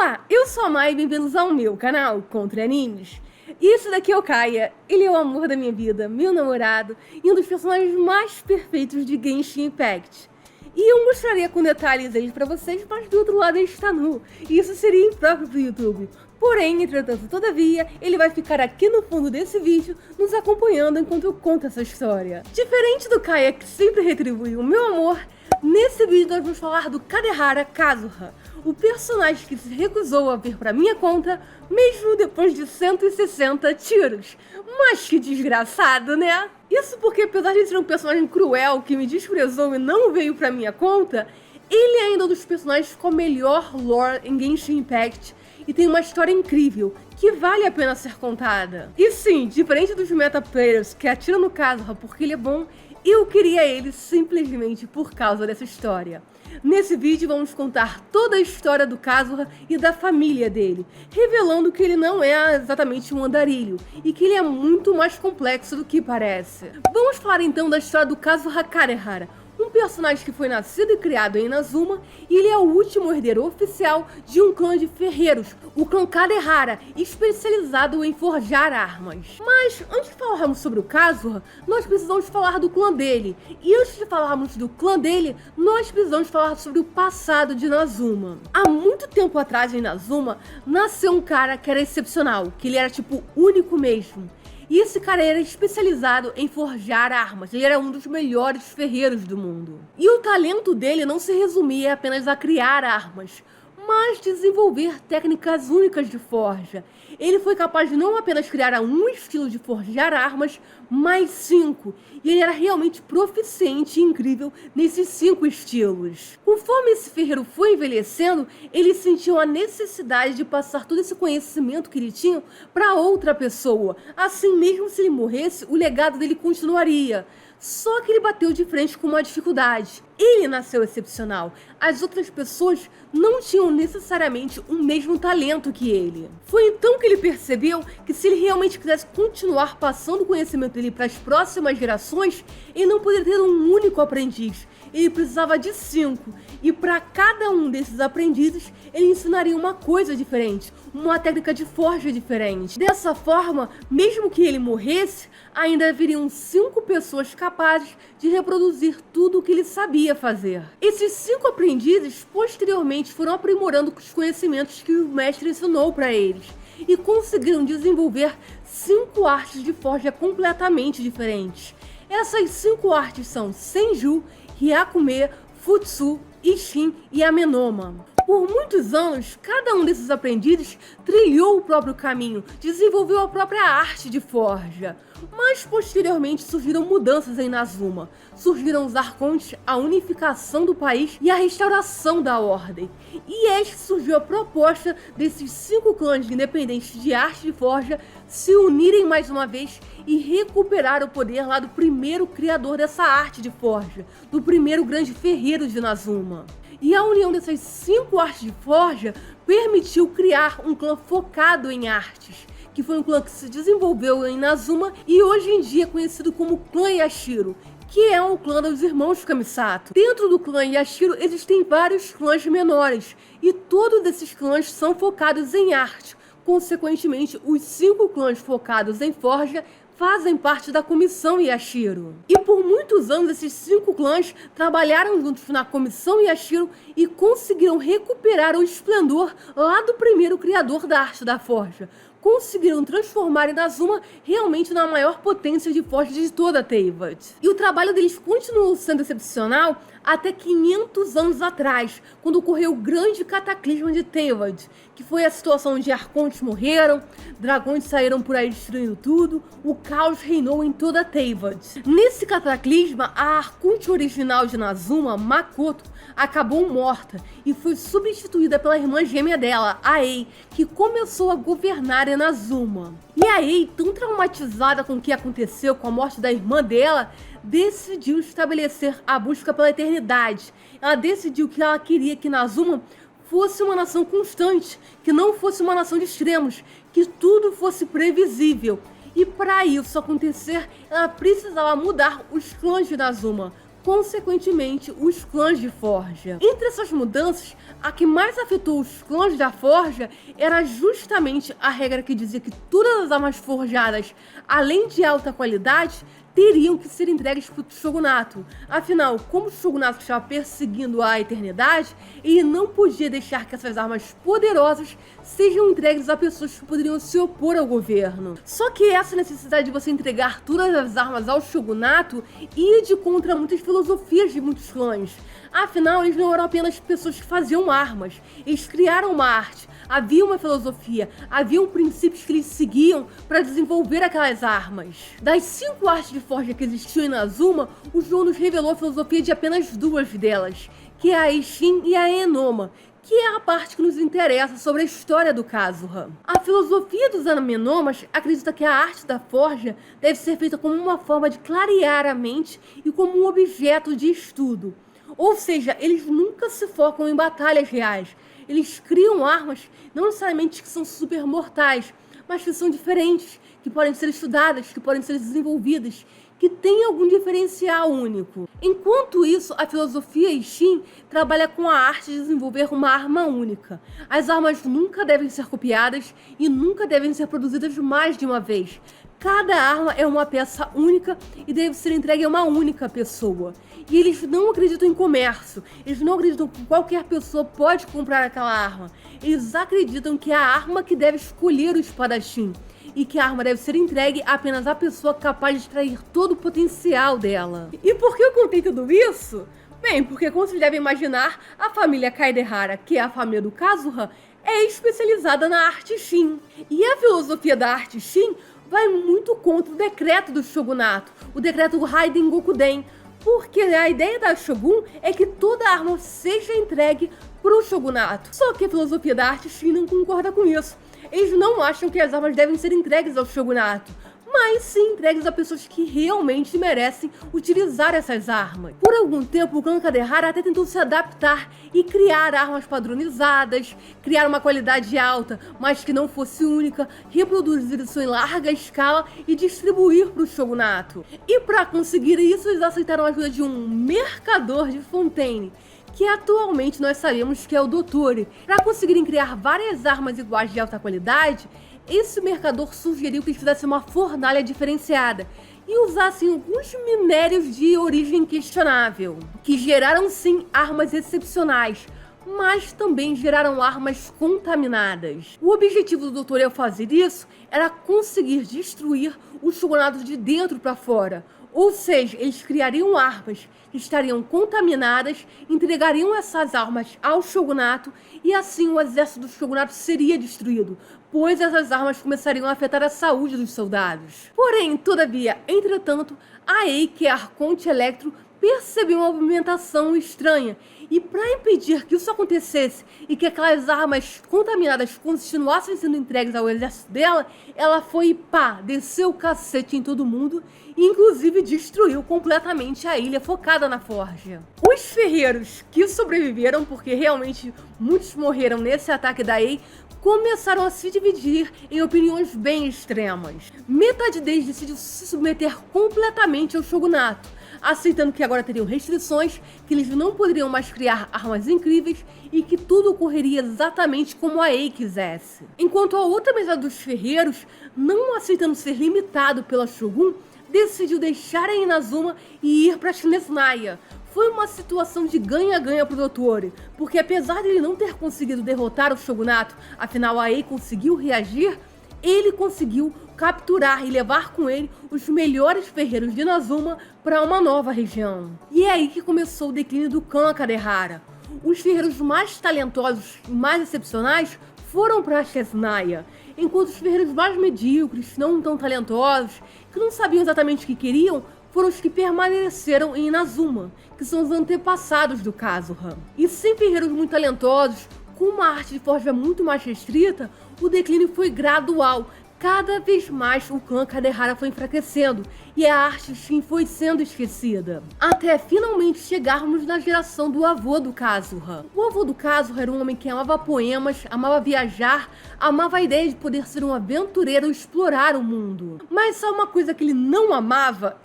Olá, eu sou a Mai e bem-vindos ao meu canal Contra Animes. E esse daqui é o Kaia, ele é o amor da minha vida, meu namorado e um dos personagens mais perfeitos de Genshin Impact. E eu mostraria com detalhes ele pra vocês, mas do outro lado ele está nu, e isso seria impróprio pro YouTube. Porém, entretanto, todavia, ele vai ficar aqui no fundo desse vídeo, nos acompanhando enquanto eu conto essa história. Diferente do Kaia, que sempre retribui o meu amor, nesse vídeo nós vamos falar do Kadehara Kazuha, o personagem que se recusou a vir pra minha conta, mesmo depois de 160 tiros. Mas que desgraçado, né? Isso porque, apesar de ser um personagem cruel que me desprezou e não veio pra minha conta, ele é ainda um dos personagens com a melhor lore em Genshin Impact e tem uma história incrível, que vale a pena ser contada. E sim, diferente dos meta players que atiram no Kazuha porque ele é bom, eu queria ele simplesmente por causa dessa história. Nesse vídeo vamos contar toda a história do Kazuha e da família dele, revelando que ele não é exatamente um andarilho, e que ele é muito mais complexo do que parece. Vamos falar então da história do Kazuha Kadehara, um personagem que foi nascido e criado em Inazuma, e ele é o último herdeiro oficial de um clã de ferreiros, o clã Kadehara, especializado em forjar armas. Mas antes de falarmos sobre o Kazuha, nós precisamos falar do clã dele, e antes de falarmos do clã dele, nós precisamos falar sobre o passado de Inazuma. Há muito tempo atrás em Inazuma, nasceu um cara que era excepcional, que ele era tipo único mesmo. E esse cara era especializado em forjar armas, ele era um dos melhores ferreiros do mundo. E o talento dele não se resumia apenas a criar armas, mas desenvolver técnicas únicas de forja. Ele foi capaz de não apenas criar um estilo de forjar armas, mas 5. E ele era realmente proficiente e incrível nesses 5 estilos. Conforme esse ferreiro foi envelhecendo, ele sentiu a necessidade de passar todo esse conhecimento que ele tinha para outra pessoa. Assim, mesmo se ele morresse, o legado dele continuaria. Só que ele bateu de frente com uma dificuldade. Ele nasceu excepcional. As outras pessoas não tinham necessariamente o mesmo talento que ele. Foi então que ele percebeu que se ele realmente quisesse continuar passando o conhecimento dele para as próximas gerações, ele não poderia ter um único aprendiz. Ele precisava de 5. E para cada um desses aprendizes, ele ensinaria uma coisa diferente, uma técnica de forja diferente. Dessa forma, mesmo que ele morresse, ainda haveriam 5 pessoas capazes de reproduzir tudo o que ele sabia fazer. Esses 5 aprendizes, posteriormente, foram aprimorando os conhecimentos que o mestre ensinou para eles e conseguiram desenvolver 5 artes de forja completamente diferentes. Essas 5 artes são Senju, Hyakume, Futsu, Ishin e Amenoma. Por muitos anos, cada um desses aprendizes trilhou o próprio caminho, desenvolveu a própria arte de forja. Mas posteriormente surgiram mudanças em Inazuma. Surgiram os arcontes, a unificação do país e a restauração da ordem. E eis que surgiu a proposta desses 5 clãs independentes de arte de forja se unirem mais uma vez e recuperar o poder lá do primeiro criador dessa arte de forja, do primeiro grande ferreiro de Inazuma. E a união dessas 5 artes de forja permitiu criar um clã focado em artes, que foi um clã que se desenvolveu em Inazuma e hoje em dia é conhecido como Clã Yashiro, que é um clã dos irmãos Kamisato. Dentro do clã Yashiro existem vários clãs menores, e todos esses clãs são focados em arte. Consequentemente, os 5 clãs focados em forja fazem parte da Comissão Yashiro. E por muitos anos esses 5 clãs trabalharam juntos na Comissão Yashiro e conseguiram recuperar o esplendor lá do primeiro criador da arte da forja. Conseguiram transformar Inazuma realmente na maior potência de forja de toda a Teyvat. E o trabalho deles continuou sendo excepcional até 500 anos atrás, quando ocorreu o grande cataclisma de Teyvat, que foi a situação onde arcontes morreram, dragões saíram por aí destruindo tudo, o caos reinou em toda a Teyvat. Nesse cataclisma, a arconte original de Inazuma, Makoto, acabou morta e foi substituída pela irmã gêmea dela, a Ei, que começou a governar Inazuma. E a Ei, tão traumatizada com o que aconteceu com a morte da irmã dela, decidiu estabelecer a busca pela eternidade. Ela decidiu que ela queria que Inazuma fosse uma nação constante, que não fosse uma nação de extremos, que tudo fosse previsível. E para isso acontecer, ela precisava mudar os clãs de Inazuma. consequentemente, os clãs de forja. Entre essas mudanças, a que mais afetou os clãs da forja era justamente a regra que dizia que todas as armas forjadas, além de alta qualidade, teriam que ser entregues para o Shogunato. Afinal, como o Shogunato estava perseguindo a eternidade, ele não podia deixar que essas armas poderosas sejam entregues a pessoas que poderiam se opor ao governo. Só que essa necessidade de você entregar todas as armas ao Shogunato ia de contra muitas filosofias de muitos clãs. Afinal, eles não eram apenas pessoas que faziam armas, eles criaram uma arte, havia uma filosofia, haviam princípios que eles seguiam para desenvolver aquelas armas. Das 5 artes de forja que existiam em Inazuma, o jogo nos revelou a filosofia de apenas 2 delas, que é a Eishin e a Enoma, que é a parte que nos interessa sobre a história do Kazuha. A filosofia dos Amenomas acredita que a arte da forja deve ser feita como uma forma de clarear a mente e como um objeto de estudo. Ou seja, eles nunca se focam em batalhas reais. Eles criam armas não necessariamente que são super mortais, mas que são diferentes, que podem ser estudadas, que podem ser desenvolvidas, que têm algum diferencial único. Enquanto isso, a filosofia Ishin trabalha com a arte de desenvolver uma arma única. As armas nunca devem ser copiadas e nunca devem ser produzidas mais de uma vez. Cada arma é uma peça única e deve ser entregue a uma única pessoa. E eles não acreditam em comércio, eles não acreditam que qualquer pessoa pode comprar aquela arma. Eles acreditam que é a arma que deve escolher o espadachim e que a arma deve ser entregue apenas à pessoa capaz de extrair todo o potencial dela. E por que eu contei tudo isso? Bem, porque como vocês devem imaginar, a família Kaedehara, que é a família do Kazuha, é especializada na arte Shin. E a filosofia da arte Shin vai muito contra o decreto do Shogunato, o decreto Raiden Gokuden, porque a ideia da Shogun é que toda arma seja entregue para o Shogunato. Só que a filosofia da arte Shin não concorda com isso. Eles não acham que as armas devem ser entregues ao Shogunato, mas sim entregues a pessoas que realmente merecem utilizar essas armas. Por algum tempo, o clã Kaedehara até tentou se adaptar e criar armas padronizadas, criar uma qualidade alta, mas que não fosse única, reproduzir isso em larga escala e distribuir para o Shogunato. E para conseguir isso, eles aceitaram a ajuda de um mercador de Fontaine, que atualmente nós sabemos que é o Dottore. Para conseguirem criar várias armas iguais de alta qualidade, esse mercador sugeriu que eles fizessem uma fornalha diferenciada e usassem alguns minérios de origem questionável, que geraram sim armas excepcionais, mas também geraram armas contaminadas. O objetivo do Dottore ao fazer isso era conseguir destruir o Shogunato de dentro para fora. Ou seja, eles criariam armas que estariam contaminadas, entregariam essas armas ao Shogunato e assim o exército do Shogunato seria destruído, pois essas armas começariam a afetar a saúde dos soldados. Porém, todavia, entretanto, a Ei, que é a Arconte Electro, percebeu uma movimentação estranha e para impedir que isso acontecesse e que aquelas armas contaminadas continuassem sendo entregues ao exército dela, ela foi e pá, desceu o cacete em todo mundo e inclusive destruiu completamente a ilha focada na forja. Os ferreiros que sobreviveram, porque realmente muitos morreram nesse ataque da Ei, começaram a se dividir em opiniões bem extremas. Metade deles decidiu se submeter completamente ao Shogunato, aceitando que agora teriam restrições, que eles não poderiam mais criar armas incríveis e que tudo ocorreria exatamente como a Ei quisesse. Enquanto a outra metade dos ferreiros, não aceitando ser limitado pela Shogun, decidiu deixar a Inazuma e ir para Shinesnaya. Foi uma situação de ganha-ganha pro Dottore, porque apesar de ele não ter conseguido derrotar o Shogunato, afinal a Ei conseguiu reagir, ele conseguiu capturar e levar com ele os melhores ferreiros de Inazuma para uma nova região. E é aí que começou o declínio do clã Kaedehara. Os ferreiros mais talentosos e mais excepcionais foram para Shinesnaya, enquanto os ferreiros mais medíocres, não tão talentosos, que não sabiam exatamente o que queriam, foram os que permaneceram em Inazuma, que são os antepassados do Kazuha. E sem ferreiros muito talentosos, com uma arte de forja muito mais restrita, o declínio foi gradual, Cada vez mais o clã Kadehara foi enfraquecendo e a arte Shin foi sendo esquecida. Até finalmente chegarmos na geração do avô do Kazuha. O avô do Kazuha era um homem que amava poemas, amava viajar, amava a ideia de poder ser um aventureiro e explorar o mundo. Mas só uma coisa que ele não amava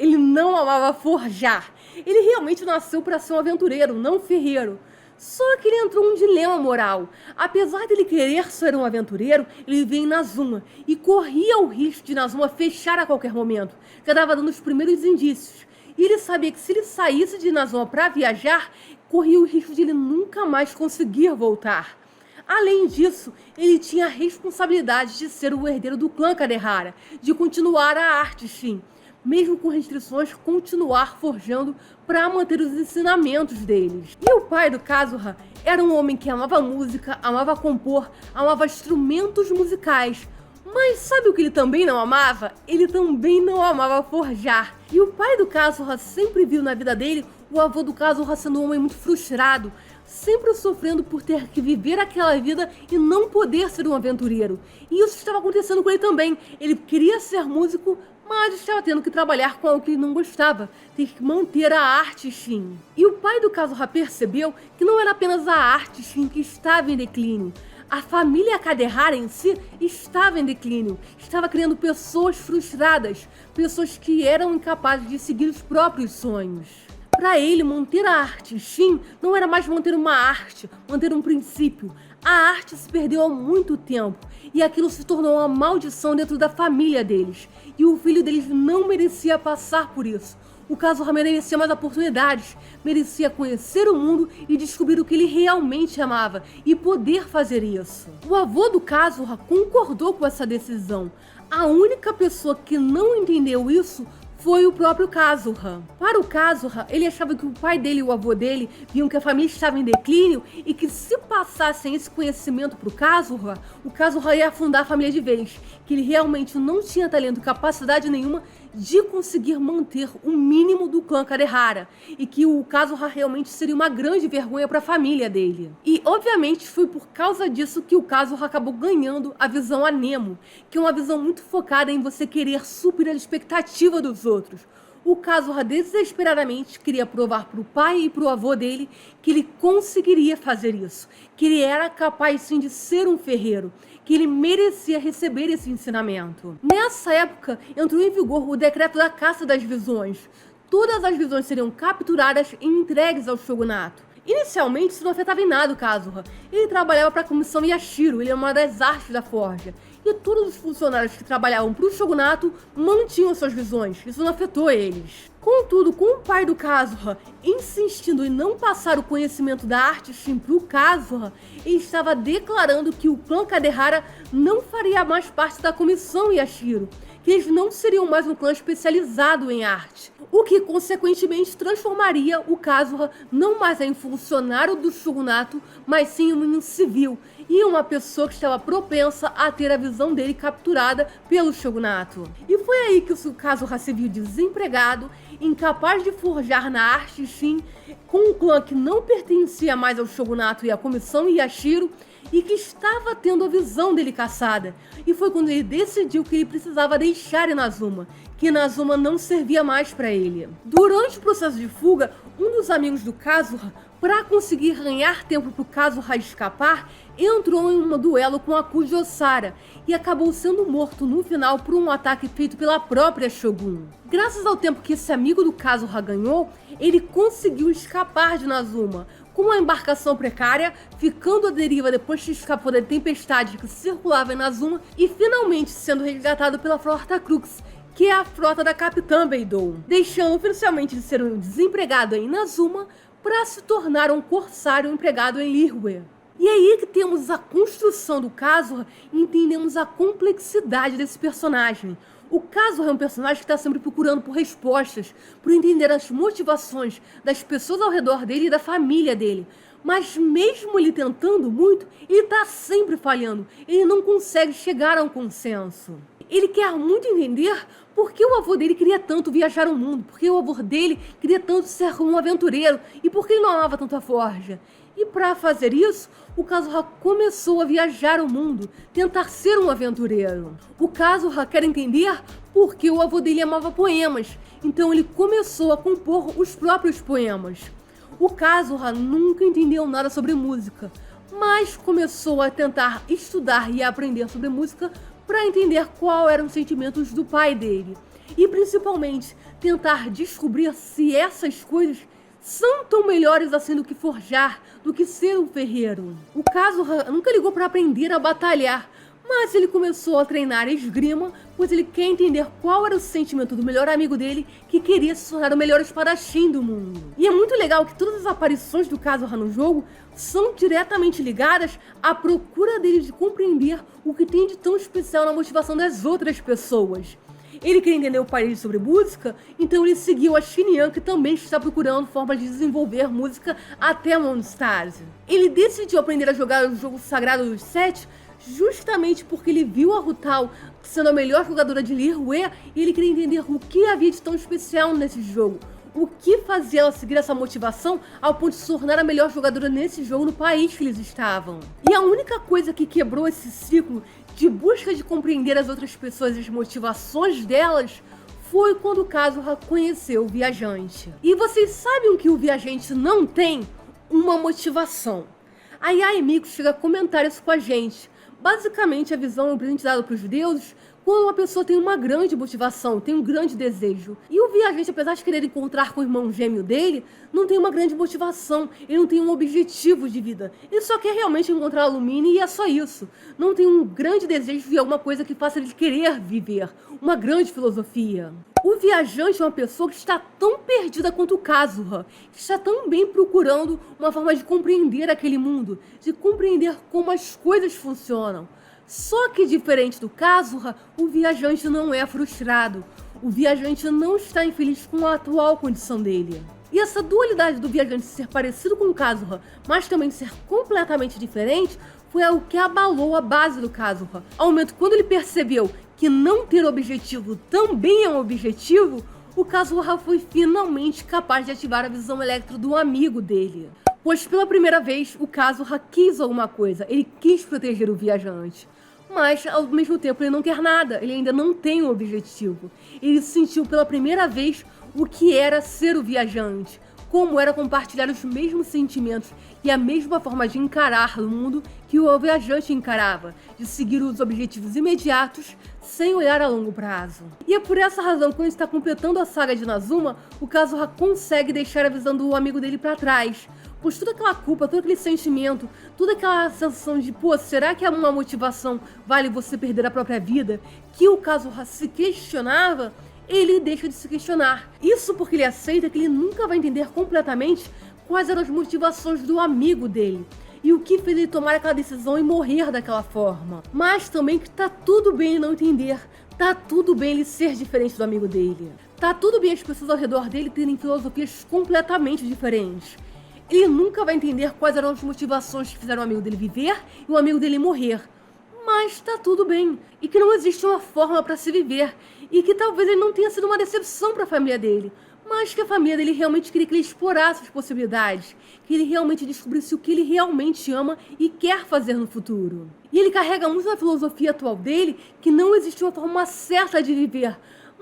forjar. Ele realmente nasceu para ser um aventureiro, não um ferreiro. Só que ele entrou em um dilema moral. Apesar dele querer ser um aventureiro, ele veio em Inazuma e corria o risco de Inazuma fechar a qualquer momento. Já estava dando os primeiros indícios. E ele sabia que se ele saísse de Inazuma para viajar, corria o risco de ele nunca mais conseguir voltar. Além disso, ele tinha a responsabilidade de ser o herdeiro do clã Kadehara, de continuar a arte Shin, mesmo com restrições, continuar forjando para manter os ensinamentos deles. E o pai do Kazuha era um homem que amava música, amava compor, amava instrumentos musicais. Mas sabe o que ele também não amava? Ele também não amava forjar. E o pai do Kazuha sempre viu na vida dele o avô do Kazuha sendo um homem muito frustrado, sempre sofrendo por ter que viver aquela vida e não poder ser um aventureiro. E isso estava acontecendo com ele também. Ele queria ser músico, mas estava tendo que trabalhar com algo que ele não gostava, ter que manter a arte Shin. E o pai do Kazuha percebeu que não era apenas a arte Shin que estava em declínio. A família Kadehara em si estava em declínio, estava criando pessoas frustradas, pessoas que eram incapazes de seguir os próprios sonhos. Para ele, manter a arte Shin não era mais manter uma arte, manter um princípio. A arte se perdeu há muito tempo e aquilo se tornou uma maldição dentro da família deles. E o filho deles não merecia passar por isso. O Kazuha merecia mais oportunidades, merecia conhecer o mundo e descobrir o que ele realmente amava e poder fazer isso. O avô do Kazuha concordou com essa decisão. A única pessoa que não entendeu isso foi o próprio Kazuha. Para o Kazuha, ele achava que o pai dele e o avô dele viam que a família estava em declínio e que se passassem esse conhecimento para o Kazuha ia afundar a família de vez, que ele realmente não tinha talento e capacidade nenhuma de conseguir manter o mínimo do clã Kadehara e que o Kazuha realmente seria uma grande vergonha para a família dele. E obviamente foi por causa disso que o Kazuha acabou ganhando a visão Anemo, que é uma visão muito focada em você querer superar a expectativa dos outros. O Kazuha desesperadamente queria provar para o pai e para o avô dele que ele conseguiria fazer isso, que ele era capaz sim de ser um ferreiro, que ele merecia receber esse ensinamento. Nessa época, entrou em vigor o decreto da caça das visões. Todas as visões seriam capturadas e entregues ao shogunato. Inicialmente, isso não afetava em nada o Kazuha. Ele trabalhava para a Comissão Yashiro, ele é uma das artes da forja. E todos os funcionários que trabalhavam para o shogunato mantinham suas visões. Isso não afetou eles. Contudo, com o pai do Kazuha insistindo em não passar o conhecimento da arte Shin para o Kazuha, ele estava declarando que o clã Kadehara não faria mais parte da Comissão Yashiro, que eles não seriam mais um clã especializado em arte, o que consequentemente transformaria o Kazuha não mais em funcionário do shogunato, mas sim em um civil e uma pessoa que estava propensa a ter a visão dele capturada pelo shogunato. E foi aí que o Kazuha se viu desempregado, incapaz de forjar na arte Shin, com um clã que não pertencia mais ao shogunato e à comissão Yashiro, e que estava tendo a visão dele caçada. E foi quando ele decidiu que ele precisava deixar Inazuma, que Inazuma não servia mais para ele. Durante o processo de fuga, um dos amigos do Kazuha, para conseguir ganhar tempo para o Kazuha escapar, entrou em um duelo com a Kuji Osara e acabou sendo morto no final por um ataque feito pela própria Shogun. Graças ao tempo que esse amigo do Kazuha ganhou, ele conseguiu escapar de Inazuma, com uma embarcação precária, ficando à deriva depois que escapou da tempestade que circulava em Inazuma e finalmente sendo resgatado pela Frota Crux, que é a frota da Capitã Beidou, deixando oficialmente de ser um desempregado em Inazuma para se tornar um corsário empregado em Liyue. E é aí que temos a construção do Kazuha e entendemos a complexidade desse personagem. O Kazuha é um personagem que está sempre procurando por respostas, por entender as motivações das pessoas ao redor dele e da família dele. Mas mesmo ele tentando muito, ele está sempre falhando. Ele não consegue chegar a um consenso. Ele quer muito entender por que o avô dele queria tanto viajar o mundo, por que o avô dele queria tanto ser um aventureiro e por que ele não amava tanto a forja. E para fazer isso, o Kazuha começou a viajar o mundo, tentar ser um aventureiro. O Kazuha quer entender por que o avô dele amava poemas, então ele começou a compor os próprios poemas. O Kazuha nunca entendeu nada sobre música, mas começou a tentar estudar e aprender sobre música para entender quais eram os sentimentos do pai dele. E principalmente tentar descobrir se essas coisas são tão melhores assim do que forjar, do que ser um ferreiro. O Kazuha nunca ligou para aprender a batalhar, mas ele começou a treinar esgrima, pois ele quer entender qual era o sentimento do melhor amigo dele, que queria se tornar o melhor espadachim do mundo. E é muito legal que todas as aparições do Kazuha no jogo são diretamente ligadas à procura dele de compreender o que tem de tão especial na motivação das outras pessoas. Ele queria entender o pai dele sobre música, então ele seguiu a Xinyan, que também está procurando formas de desenvolver música até Mondstadt. Ele decidiu aprender a jogar o jogo sagrado dos 7 justamente porque ele viu a Rutal sendo a melhor jogadora de Liyue e ele queria entender o que havia de tão especial nesse jogo. O que fazia ela seguir essa motivação ao ponto de se tornar a melhor jogadora nesse jogo no país que eles estavam. E a única coisa que quebrou esse ciclo de busca de compreender as outras pessoas e as motivações delas foi quando o Kazuha conheceu o Viajante. E vocês sabem que o Viajante não tem? Uma motivação. A Yae Miko chega a comentar isso com a gente. Basicamente, a visão é um presente dado para os deuses quando uma pessoa tem uma grande motivação, tem um grande desejo. E o Viajante, apesar de querer encontrar com o irmão gêmeo dele, não tem uma grande motivação, ele não tem um objetivo de vida. Ele só quer realmente encontrar a Lumine e é só isso. Não tem um grande desejo de alguma coisa que faça ele querer viver, uma grande filosofia. O Viajante é uma pessoa que está tão perdida quanto o Kazuha, que está também procurando uma forma de compreender aquele mundo, de compreender como as coisas funcionam. Só que, diferente do Kazuha, o Viajante não é frustrado. O Viajante não está infeliz com a atual condição dele. E essa dualidade do Viajante ser parecido com o Kazuha, mas também ser completamente diferente, foi algo que abalou a base do Kazuha. Ao momento quando ele percebeu que não ter objetivo também é um objetivo, o Kazuha foi finalmente capaz de ativar a visão electro do amigo dele. Pois pela primeira vez, o Kazuha quis alguma coisa, ele quis proteger o Viajante. Mas, ao mesmo tempo, ele não quer nada, ele ainda não tem um objetivo. Ele sentiu pela primeira vez o que era ser o Viajante, como era compartilhar os mesmos sentimentos e a mesma forma de encarar o mundo que o Viajante encarava, de seguir os objetivos imediatos sem olhar a longo prazo. E é por essa razão que quando está completando a saga de Inazuma, o Kazuha consegue deixar a visão do amigo dele para trás, pois toda aquela culpa, todo aquele sentimento, toda aquela sensação de, pô, será que uma motivação vale você perder a própria vida, que o Kazuha se questionava, ele deixa de se questionar. Isso porque ele aceita que ele nunca vai entender completamente quais eram as motivações do amigo dele e o que fez ele tomar aquela decisão e morrer daquela forma. Mas também que tá tudo bem ele não entender, tá tudo bem ele ser diferente do amigo dele. Tá tudo bem as pessoas ao redor dele terem filosofias completamente diferentes. Ele nunca vai entender quais eram as motivações que fizeram o amigo dele viver e o amigo dele morrer. Mas tá tudo bem. E que não existe uma forma para se viver. E que talvez ele não tenha sido uma decepção para a família dele. Mas que a família dele realmente queria que ele explorasse as possibilidades. Que ele realmente descobrisse o que ele realmente ama e quer fazer no futuro. E ele carrega muito na filosofia atual dele que não existe uma forma certa de viver.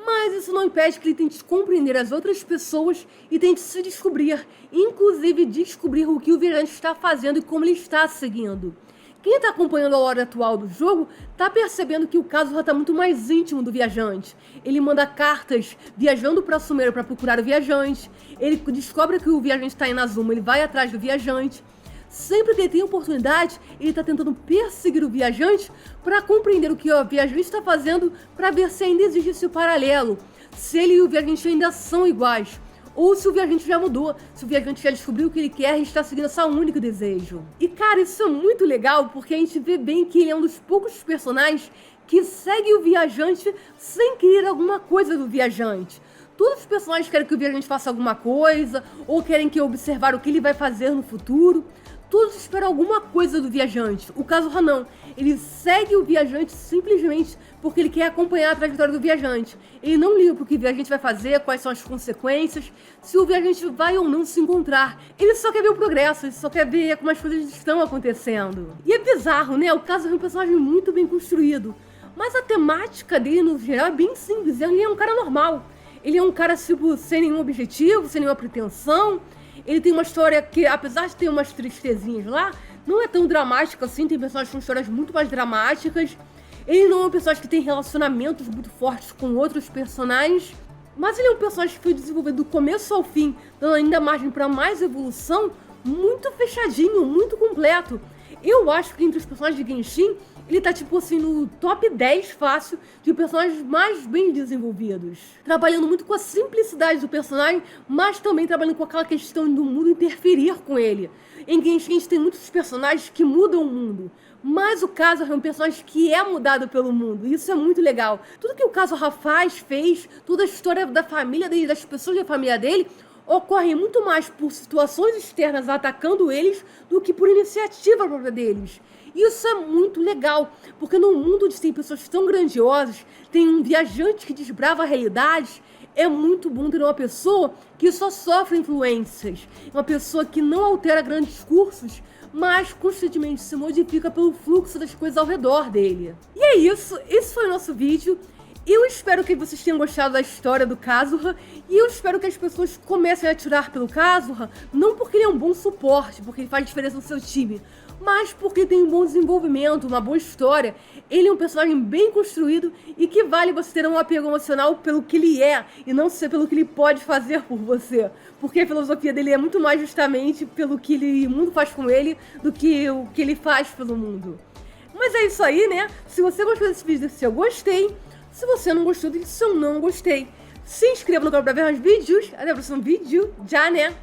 Mas isso não impede que ele tente compreender as outras pessoas e tente se descobrir, inclusive descobrir o que o Viajante está fazendo e como ele está seguindo. Quem está acompanhando a hora atual do jogo está percebendo que o Kazuha está muito mais íntimo do Viajante. Ele manda cartas viajando para Sumeru para procurar o Viajante. Ele descobre que o Viajante está em Inazuma, ele vai atrás do Viajante. Sempre que ele tem oportunidade, ele está tentando perseguir o Viajante para compreender o que o Viajante está fazendo, para ver se ainda existe esse paralelo, se ele e o Viajante ainda são iguais, ou se o Viajante já mudou, se o Viajante já descobriu o que ele quer e está seguindo esse único desejo. E cara, isso é muito legal, porque a gente vê bem que ele é um dos poucos personagens que segue o Viajante sem querer alguma coisa do Viajante. Todos os personagens querem que o Viajante faça alguma coisa, ou querem que observar o que ele vai fazer no futuro. todos esperam alguma coisa do viajante. O Kazuha não. Ele segue o viajante simplesmente porque ele quer acompanhar a trajetória do viajante. Ele não liga pro que o viajante vai fazer, quais são as consequências, se o viajante vai ou não se encontrar. Ele só quer ver o progresso, ele só quer ver como as coisas estão acontecendo. E é bizarro, né? O Kazuha é um personagem muito bem construído. Mas a temática dele, no geral, é bem simples. Ele é um cara normal. Ele é um cara, tipo, sem nenhum objetivo, sem nenhuma pretensão. Ele tem uma história que, apesar de ter umas tristezinhas lá, não é tão dramática assim. Tem personagens com histórias muito mais dramáticas. Ele não é um personagem que tem relacionamentos muito fortes com outros personagens. Mas ele é um personagem que foi desenvolvido do começo ao fim, dando ainda margem para mais evolução, muito fechadinho, muito completo. Eu acho que entre os personagens de Genshin, ele tá tipo assim no top 10 fácil de personagens mais bem desenvolvidos. Trabalhando muito com a simplicidade do personagem, mas também trabalhando com aquela questão do mundo interferir com ele. Em Genshin a gente tem muitos personagens que mudam o mundo, mas o Kazuha é um personagem que é mudado pelo mundo, e isso é muito legal. Tudo que o Kazuha fez, toda a história da família dele, das pessoas da família dele, ocorre muito mais por situações externas atacando eles do que por iniciativa própria deles. Isso é muito legal, porque no mundo onde tem pessoas tão grandiosas, tem um viajante que desbrava a realidade, é muito bom ter uma pessoa que só sofre influências, uma pessoa que não altera grandes cursos, mas constantemente se modifica pelo fluxo das coisas ao redor dele. E é isso, esse foi o nosso vídeo. Eu espero que vocês tenham gostado da história do Kazuha, e eu espero que as pessoas comecem a atirar pelo Kazuha, não porque ele é um bom suporte, porque ele faz diferença no seu time, mas porque tem um bom desenvolvimento, uma boa história. Ele é um personagem bem construído e que vale você ter um apego emocional pelo que ele é, e não ser pelo que ele pode fazer por você. Porque a filosofia dele é muito mais justamente pelo que o mundo faz com ele, do que o que ele faz pelo mundo. Mas é isso aí, né? Se você gostou desse vídeo, se eu gostei. Se você não gostou, se eu não gostei. Se inscreva no canal pra ver mais vídeos. Até o próximo vídeo. Já, né?